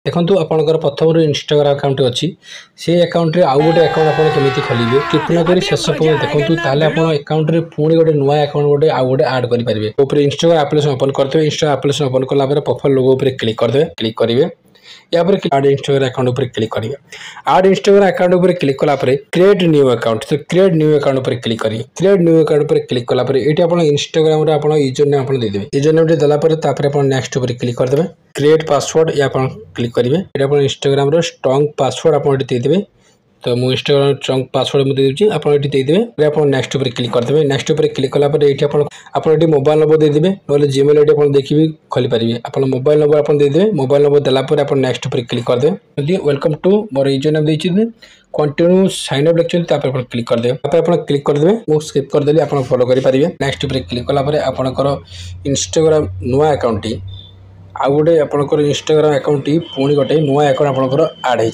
देखो आपंकर प्रथम इंस्टाग्राम अकाउंट अच्छी से अकाउंट आउ गोटे अकाउंट आप केमी खोलिए टिप्पणी कर शेष पर्यटन देखो ताले अकाउंट पुणी गोटे नुआ अकाउंट गोटे आउ गोटे आड करेंगे इंस्टाग्राम एप्लिकेशन ओपन करते इंस्टाग्राम एप्लिकेशन ओपन कला प्रोफाइल लोगो पर क्लिक करदे क्लिक करेंगे या आड इंस्टाग्राम अकाउंट पर क्लिक करेंगे आड इंस्टाग्राम अकाउंट पर क्लिक कला क्रिएट न्यू अकाउंट तो क्रिएट न्यू अकाउंट पर क्लिक करेंगे क्रिएट न्यू अकाउंट पर क्लिक कला ये आप इंस्टाग्राम यूजर नेम आप देदेवे यूजर नेम देला नेक्स्ट पर क्लिक करदे क्रिएट पासवर्ड या क्लिक करेंगे ये इंस्टाग्राम स्ट्रॉन्ग पासवर्ड आप देदेवे तो मुझे इंस्टाग्राम स्ट्रॉन्ग पासवर्ड मुझे देदेवी आपड़ी देदेवे आप नेक्स्ट पर क्लिक करदे नेक्स्ट पर क्लिक कलापर ये आप मोबाइल नंबर देदेवे ना जीमेल आईडी आप देखिए खोली पारे आप मोबाइल नंबर आप देदेवे मोबाइल नंबर देलापर आप नेक्स्ट पर क्लिक करदे welcome to more user name देते कंटिन्यू साइन अप लिखते क्लिक करदे क्लिक करदे मुझे स्किप करदेली आप फॉलो करेंगे नेक्स्ट पर क्लिक कलापर आपंकर इंस्टाग्राम नुआ अकाउंट आउ गोटे आपंकर इंस्टाग्राम अकाउंट पुणी गोटे नुआ अकाउंट आपंकर आड हो